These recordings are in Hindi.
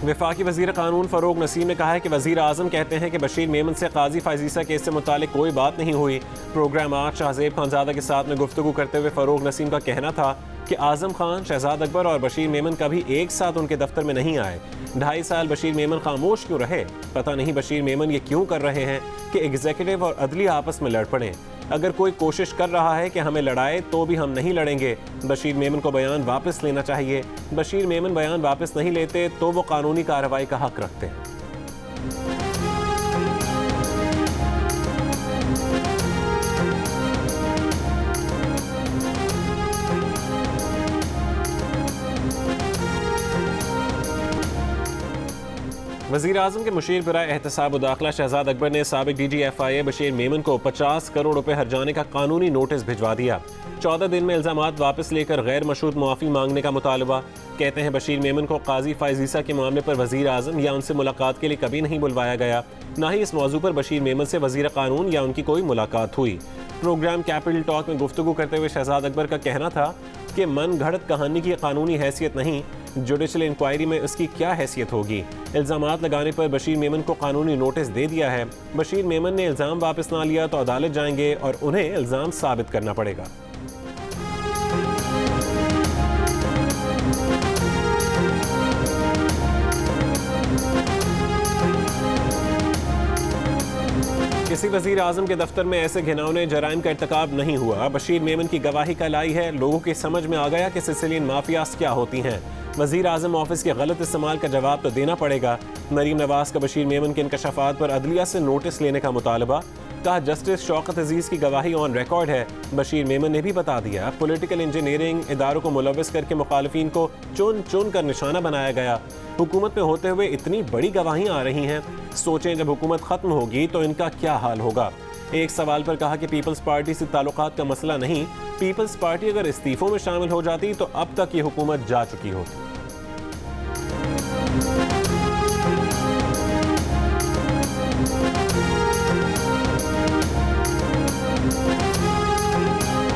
वफाकी वज़ीर क़ानून फ़रूक नसीम ने कहा है कि वज़ीर आज़म कहते हैं कि बशीर मेमन से काजी फ़ाइज़ीसा केस से मुतालिक कोई बात नहीं हुई। प्रोग्राम आज शाहज़ेब खानज़ादा के साथ में गुफ्तगू करते हुए फ़रूक नसीम का कहना था कि आज़म खान, शहजाद अकबर और बशीर मेमन कभी एक साथ उनके दफ्तर में नहीं आए। 2.5 साल बशीर मेमन खामोश क्यों रहे? पता नहीं बशीर मेमन ये क्यों कर रहे हैं कि एग्जीक्यूटिव और अदलिया आपस में लड़ पड़े। अगर कोई कोशिश कर रहा है कि हमें लड़ाए तो भी हम नहीं लड़ेंगे। बशीर मेमन को बयान वापस लेना चाहिए। बशीर मेमन बयान वापस नहीं लेते तो वो कानूनी कार्रवाई का हक रखते हैं। वज़ीर आज़म के मुशीर बराए एहतसाब दाखिला शहजाद अकबर ने साबिक DGFIA बशीर मेमन को 50 करोड़ रुपए हर्जाने का कानूनी नोटिस भिजवा दिया। 14 दिन में इल्ज़ामात वापस लेकर गैर मशरूत मुआफ़ी मांगने का मुतालबा। कहते हैं बशीर मेमन को काजी फ़ाइज़ीसा के मामले पर वज़ीर आज़म या उनसे मुलाकात के लिए कभी नहीं बुलवाया गया, ना ही इस मौजू पर बशीर मेमन से वज़ीर क़ानून या उनकी कोई मुलाकात हुई। प्रोग्राम कैपिटल टॉक में गुफ्तगू करते हुए शहजाद अकबर का कहना था कि मन घड़त कहानी की कानूनी हैसियत नहीं, जुडिशल इंक्वायरी में उसकी क्या हैसियत होगी। इल्ज़ामात लगाने पर बशीर मेमन को कानूनी नोटिस दे दिया है। बशीर मेमन ने इल्ज़ाम वापस ना लिया तो अदालत जाएंगे और उन्हें इल्ज़ाम साबित करना पड़ेगा। किसी वज़ीर आज़म के दफ्तर में ऐसे घिनौने जराइम का इर्तिकाब नहीं हुआ। बशीर मेमन की गवाही कल आई है। लोगों की समझ में आ गया कि सिसिलियन माफियास क्या होती हैं। वज़ीर आज़म ऑफिस के गलत इस्तेमाल का जवाब तो देना पड़ेगा। मरीम नवाज का बशीर मेमन के इंकशाफात पर अदलिया से नोटिस लेने का मुतालबा। कहा जस्टिस शौकत अजीज़ की गवाही ऑन रिकॉर्ड है। बशीर मेमन ने भी बता दिया पॉलिटिकल इंजीनियरिंग इदारों को मुलव्वस करके मुखालिफिन को चुन चुन कर निशाना बनाया गया। हुकूमत में होते हुए इतनी बड़ी गवाहियां आ रही हैं, सोचें जब हुकूमत ख़त्म होगी तो इनका क्या हाल होगा। एक सवाल पर कहा कि पीपल्स पार्टी से ताल्लुकात का मसला नहीं, पीपल्स पार्टी अगर इस्तीफों में शामिल हो जाती तो अब तक ये हुकूमत जा चुकी होती।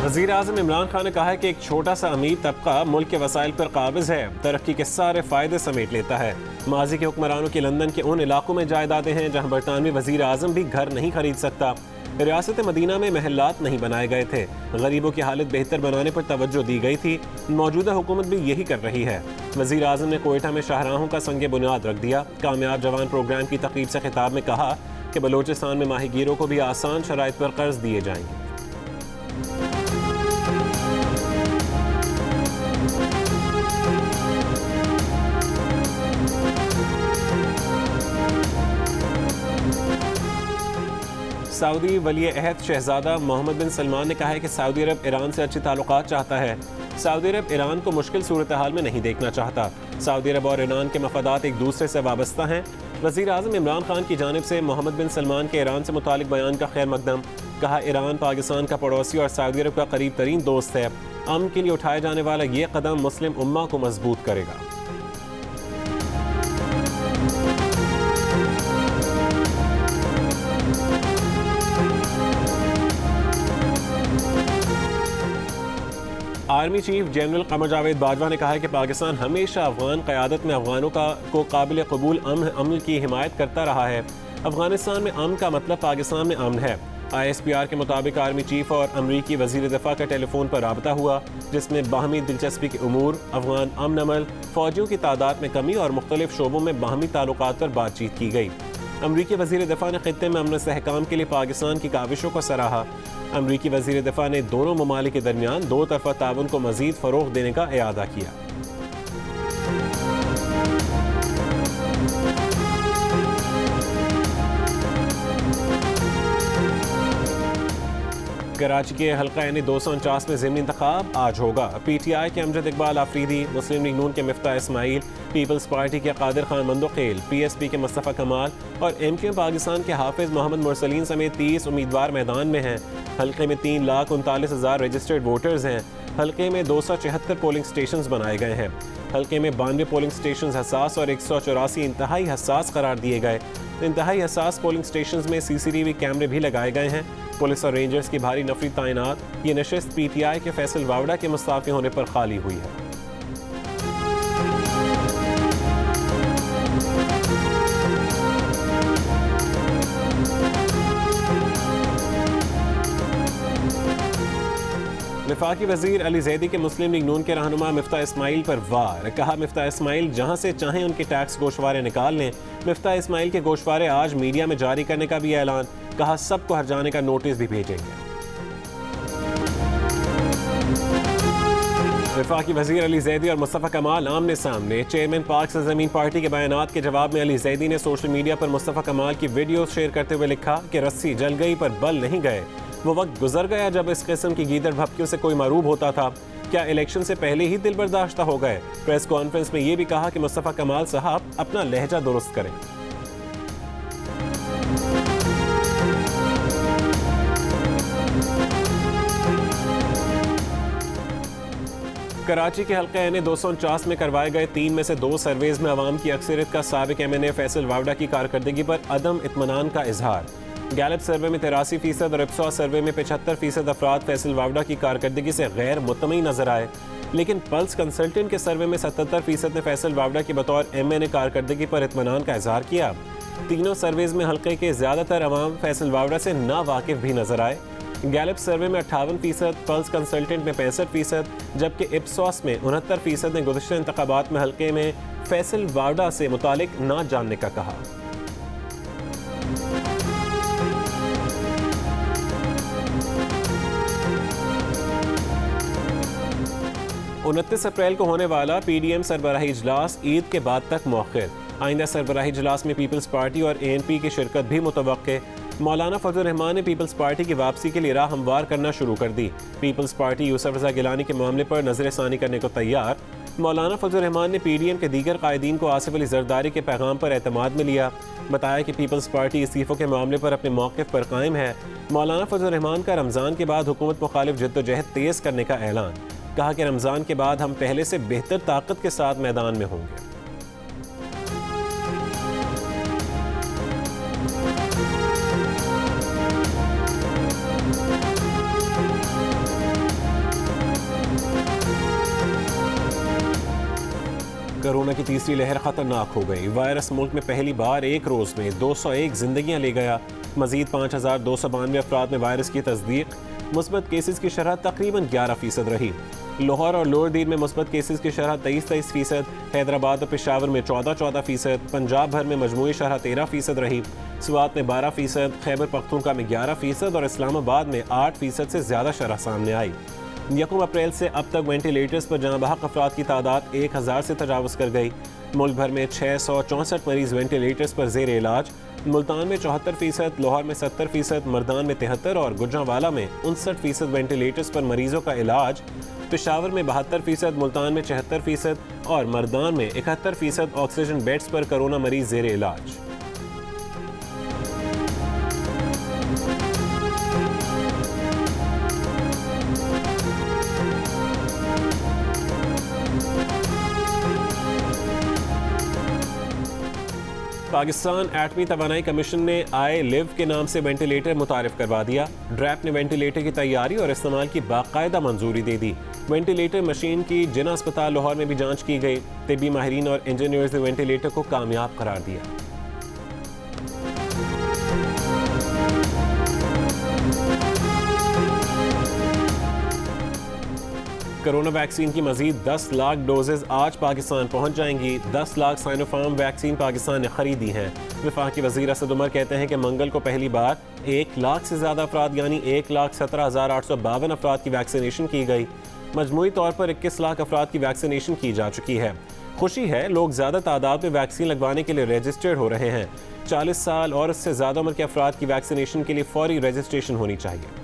वज़ीर आज़म इमरान खान ने कहा है कि एक छोटा सा अमीर तबका मुल्क के वसाइल पर काबिज़ है, तरक्की के सारे फ़ायदे समेट लेता है। माजी के हुक्मरानों की लंदन के उन इलाकों में जायदादें हैं जहाँ बरतानवी वज़ीर आज़म भी घर नहीं खरीद सकता। रियासत मदीना में महल्लात नहीं बनाए गए थे। गरीबों की हालत बेहतर बनाने पर तवज्जो दी गई थी। मौजूदा हुकूमत भी यही कर रही है। वज़ीर आज़म ने कोयटा में शाहराहों का संगे बुनियाद रख दिया। कामयाब जवान प्रोग्राम की तक़रीब से खिताब में कहा कि बलोचिस्तान में माहीगीरों को भी आसान शराइत पर कर्ज दिए जाएंगे। सऊदी वली अहद शहजादा मोहम्मद बिन सलमान ने कहा है कि सऊदी अरब ईरान से अच्छे ताल्लुकात चाहता है। सऊदी अरब ईरान को मुश्किल सूरत हाल में नहीं देखना चाहता। सऊदी अरब और ईरान के मफादात एक दूसरे से वाबस्ता हैं। वज़ीर आज़म इमरान खान की जानिब से मोहम्मद बिन सलमान के ईरान से मुतालिक बयान का खैर मकदम। कहा ईरान पाकिस्तान का पड़ोसी और सऊदी अरब का करीब तरीन दोस्त है। अमन के लिए उठाया जाने वाला ये कदम मुस्लिम उम्मा को मजबूत करेगा। Army chief general Qamar Javed Bajwa ने कहा है कि पाकिस्तान हमेशा अफगान क़यादत में अफगानों को काबिल कबूल अमन की हिमायत करता रहा है। अफगानिस्तान में अमन का मतलब पाकिस्तान में अमन है। ISPR के मुताबिक आर्मी चीफ और अमरीकी वज़ीर दिफ़ा का टेलीफोन पर राबता हुआ, जिसमें बाहमी दिलचस्पी के उमूर, अफगान अमन अमल, फ़ौजियों की तादाद में कमी और मुख्तलिफ शोबों में बाहमी ताल्लुकात पर बातचीत की गई। अमरीकी वज़ीर दिफ़ा ने ख़ित्ते में अमन इस्तेहकाम के लिए पाकिस्तान की काविशों को सराहा। अमरीकी वज़ीर दिफ़ा ने दोनों ममालिक के दरमियान दो तरफ़ा ताउन को मज़ीद फ़रोग़ देने का इरादा किया। कराची के हल्का यानी 249 में ज़िमनी इंतखाब आज होगा। PTI के अमजद इकबाल आफरीदी, मुस्लिम लीग नून के मिफ्ता इस्माइल, पीपल्स पार्टी के कादिर खान मंदोखेल, PSP के मुस्तफ़ा कमाल और MQM पाकिस्तान के हाफिज मोहम्मद मुरसलीन समेत 30 उम्मीदवार मैदान में हैं। हल्के में 3,39,000 रजिस्टर्ड वोटर्स हैं। हल्के में 274 पोलिंग स्टेशन बनाए गए हैं। हल्के में 92 पोलिंग स्टेशन हसास और 184 इंतहाई हसास करार दिए गए। इंतहाई हसास पोलिंग स्टेशन में CCTV कैमरे भी लगाए गए हैं। पुलिस और रेंजर्स की भारी नफरी तैनात। ये नशिस्त PTI के फैसल वावड़ा के मुस्ताफी होने पर खाली हुई है। वफाकी वजीर अली जैदी के मुस्लिम लीग नून के रहनुमा मिफ्ता इस्माइल पर वार। कहा मिफ्ता इस्माइल जहां से चाहें उनके टैक्स गोशवारे निकाल लें। मिफ्ता इस्माइल के गोशवारे आज मीडिया में जारी करने का भी ऐलान। कहा सबको हर जाने का नोटिस भी भेजेंगे। वफाकी वजीर अली जैदी और मुस्तफ़ा कमाल आमने सामने। चेयरमैन पाक से ज़मीन पार्टी के बयानात के जवाब में अली जैदी ने सोशल मीडिया पर मुस्तफ़ा कमाल की वीडियो शेयर करते हुए लिखा कि रस्सी जल गई पर बल नहीं गए। वो वक्त गुजर गया जब इस किस्म की गीदड़ भपकियों से कोई मरूब होता था। क्या इलेक्शन से पहले ही दिल बर्दाश्त हो गए। प्रेस कॉन्फ्रेंस में ये भी कहा कि मुस्तफ़ा कमाल साहब अपना लहजा दुरुस्त करें। कराची के हल्का एन 249 में करवाए गए 3 में से 2 सर्वेज में अवाम की अक्सरियत का साबिक MNA फैसल वावडा की कारकर्दगी पर अदम इत्मीनान का इजहार। गैलप सर्वे में 83% और इप्सॉस सर्वे में 75% अफराद फैसल वावडा की कारकर्दगी से गैर मुतमईन नजर आए, लेकिन पल्स कंसल्टेंट के सर्वे में 77% ने फैसल वावडा की बतौर MNA कारकर्दगी पर इत्मीनान का इजहार किया। तीनों सर्वेज में हल्के के ज़्यादातर अवाम फैसल वावडा से ना वाकिफ भी नजर आए। गैलप सर्वे में 58%, पल्स कंसल्टेंट में 65%, जबकि इप्सॉस में 69% ने गुज़श्ता इंतखाबात में हल्के में फैसल वावडा से मुतालिक ना जानने का कहा। 29 अप्रैल को होने वाला PDM सरबराही इजलास ईद के बाद तक मौखिर। आइंदा सरबराही इजलास में पीपल्स पार्टी और ANP की शिरकत भी मुतवक्के। मौलाना फजल रहमान ने पीपल्स पार्टी की वापसी के लिए राह हमवार करना शुरू कर दी। पीपल्स पार्टी यूसुफ रजा गिलानी के मामले पर नजरसानी करने को तैयार। मौलाना फजल रहमान ने PDM के दीगर कायदीन को आसिफ अली जरदारी के पैगाम पर एतमाद में लिया। बताया कि पीपल्स पार्टी इस्तीफों के मामले पर अपने मौक़िफ़ पर कायम है। मौलाना फजल रहमान का रमज़ान के बाद हुकूमत मुखालिफ जद्दोजहद तेज़ करने का ऐलान। कहा कि रमज़ान के बाद हम पहले से बेहतर ताकत के साथ मैदान में होंगे। कोरोना की तीसरी लहर खतरनाक हो गई। वायरस मुल्क में पहली बार एक रोज़ में 201 जिंदगियां ले गया। मजीद 5292 अफराद में वायरस की तस्दीक। मुस्बत केसेस की शरह तकरीबन 11% रही। लाहौर और लोअर दीन में मुस्बत केसेस की शरह 23%, हैदराबाद और पेशावर में 14%, पंजाब भर में मजमूई शरह 13% रही। स्वात में 12%, खैबर पख्तूनख्वा में 11% और इस्लामाबाद में 8% से ज़्यादा शरह सामने आई। 1 अप्रैल से अब तक वेंटिलेटर्स पर जहाँ बहक अफराद की तादाद 1000 से तजावज़ कर गई। मुल्क भर में 664 मरीज़ वेंटिलेटर्स पर ज़ेर इलाज। मुल्तान में 74%, लाहौर में 70%, मर्दान में 73% और गुजरांवाला में 59% वेंटिलेटर्स पर मरीजों का इलाज। पेशावर में 72%, मुल्तान में 74% और मर्दान में 71% ऑक्सीजन बेड्स पर कोरोना मरीज ज़ेर इलाज। पाकिस्तान एटमी तवानाई कमीशन ने ILIV के नाम से वेंटिलेटर मुतारिफ करवा दिया। ड्रैप ने वेंटिलेटर की तैयारी और इस्तेमाल की बाकायदा मंजूरी दे दी। वेंटिलेटर मशीन की जिना अस्पताल लाहौर में भी जांच की गई। तिब्बी माहिरीन और इंजीनियर्स ने वेंटिलेटर को कामयाब करार दिया। कोरोना वैक्सीन की मजीद 10 लाख डोजेज आज पाकिस्तान पहुंच जाएंगी। 10 लाख साइनोफार्म वैक्सीन पाकिस्तान ने खरीदी हैं। वफाकी वजीर असद उमर कहते हैं कि मंगल को पहली बार 1 लाख से ज़्यादा अफराद यानी 1,17,852 अफराद की वैक्सीनेशन की गई। मजमूई तौर पर 21 लाख अफराद की वैक्सीनेशन की जा चुकी है। खुशी है, लोग ज़्यादा तादाद में वैक्सीन लगवाने के लिए रजिस्टर्ड हो रहे हैं। 40 साल और उससे ज़्यादा उम्र के अफराद की वैक्सीनेशन के लिए फौरी रजिस्ट्रेशन होनी चाहिए।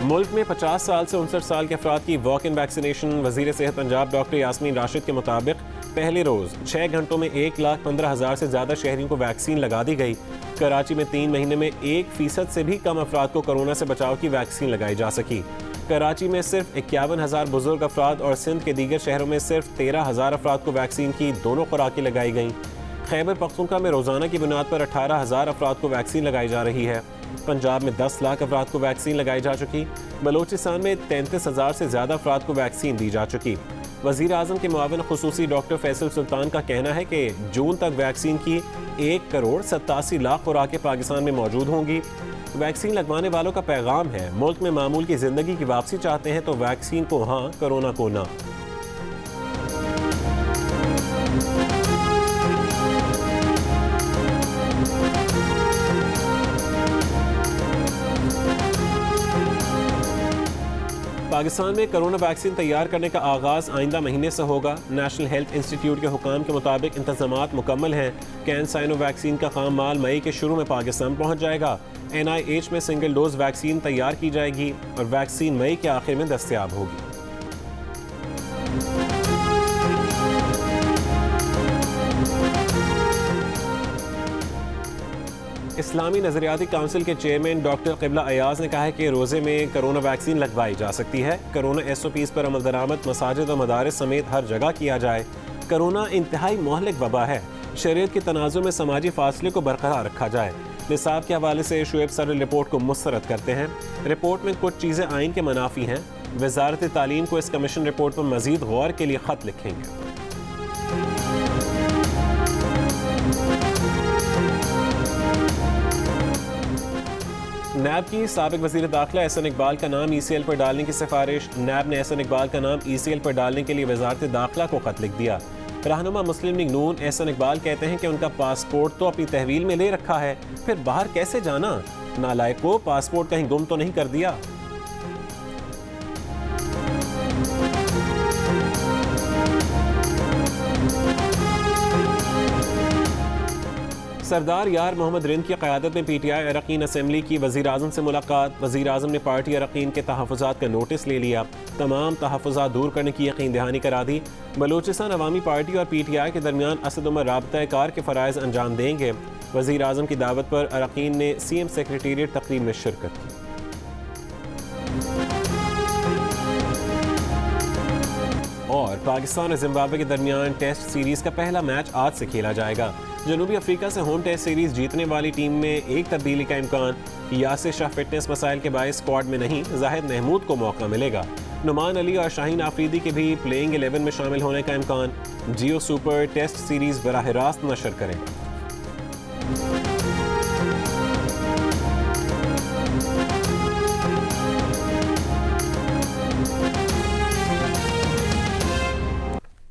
मुल्क में 50 साल से 59 साल के अफराद की वॉक इन वैक्सीनेशन। वज़ीर सेहत पंजाब डॉक्टर यास्मीन राशिद के मुताबिक पहले रोज़ 6 घंटों में 1,15,000 से ज़्यादा शहरियों को वैक्सीन लगा दी गई। कराची में 3 महीने में 1% से भी कम अफराद को कोरोना से बचाव की वैक्सीन लगाई जा सकी। कराची में सिर्फ 51,000 बुजुर्ग अफराद और सिंध के दीगर शहरों में सिर्फ 13,000 अफराद को वैक्सीन की दोनों खुराकें लगाई गईं। खैबर पख्तूनख्वा में रोज़ाना की बुनियाद पर 18,000 अफराद को वैक्सीन लगाई जा रही है। पंजाब में 10 लाख अफराद को वैक्सीन लगाई जा चुकी। बलोचिस्तान में 33,000 से ज़्यादा अफराद को वैक्सीन दी जा चुकी। वज़ीर आज़म के मुआविन खुसूसी डॉक्टर फैसल सुल्तान का कहना है कि जून तक वैक्सीन की 1,87,00,000 खुराकें पाकिस्तान में मौजूद होंगी। वैक्सीन लगवाने वालों का पैगाम है, मुल्क में मामूल की जिंदगी की वापसी चाहते हैं तो वैक्सीन को हाँ, कोरोना को ना। पाकिस्तान में कोरोना वैक्सीन तैयार करने का आगाज़ आइंदा महीने से होगा। नेशनल हेल्थ इंस्टीट्यूट के हुकाम के मुताबिक इंतजामात मुकम्मल हैं। कैन-साइनो वैक्सीन का खाम माल मई के शुरू में पाकिस्तान पहुंच जाएगा। NIH में सिंगल डोज वैक्सीन तैयार की जाएगी और वैक्सीन मई के आखिर में दस्तयाब होगी। इस्लामी नजरियाती काउंसिल के चेयरमैन डॉक्टर क़िबला अयाज ने कहा है कि रोज़े में कोरोना वैक्सीन लगवाई जा सकती है। कोरोना SOPs पर अमल दरामद मसाजिद और मदारिस समेत हर जगह किया जाए। कोरोना इंतहाई मोहलिक वबा है। शरीयत के तनाज़ुर में समाजी फासले को बरकरार रखा जाए। निसाब के हवाले से शुएब सर रिपोर्ट को मुस्तरद करते हैं। रिपोर्ट में कुछ चीज़ें आइन के मनाफी हैं। वज़ारत तालीम को इस कमीशन रिपोर्ट पर मज़ीद गौर के लिए ख़त लिखेंगे। नैब की साबिक वज़ीर दाखिला एहसन इकबाल का नाम ECL पर डालने की सिफारिश। नैब ने एहसन इकबाल का नाम ECL पर डालने के लिए वज़ारत दाखिला को ख़त लिख दिया। रहनुमा मुस्लिम लीग नून एहसन इकबाल कहते हैं कि उनका पासपोर्ट तो अपनी तहवील में ले रखा है, फिर बाहर कैसे जाना? नालायक को पासपोर्ट कहीं गुम तो नहीं कर दिया? सरदार यार मोहम्मद रिंद की क़यादत में PTI अरकान असम्बली की वज़ीर आज़म से मुलाकात। वज़ीर आज़म ने पार्टी अरकान के तहफ़्फ़ुज़ात का नोटिस ले लिया। तमाम तहफ़्फ़ुज़ात दूर करने की यकीन दहानी करा दी। बलूचिस्तान अवामी पार्टी और PTI के दरमियान असद उमर राबता कार के फ़राइज़ अंजाम देंगे। वज़ीर आज़म की दावत पर अरकान ने CM सेक्रेटेरिएट तकरीब में शिरकत की। और पाकिस्तान और जिम्बाब्वे के दरमियान टेस्ट सीरीज़ का पहला मैच आज से खेला जाएगा। जनूबी अफ्रीका से होम टेस्ट सीरीज़ जीतने वाली टीम में एक तब्दीली का इम्कान। यासिर शाह फिटनेस मसाइल के बायस स्क्वाड में नहीं, जाहिद महमूद को मौका मिलेगा। नुमान अली और शाहीन आफरीदी के भी प्लेइंग 11 में शामिल होने का इम्कान। जियो सुपर टेस्ट सीरीज़ बराह रास्त नशर करेगा।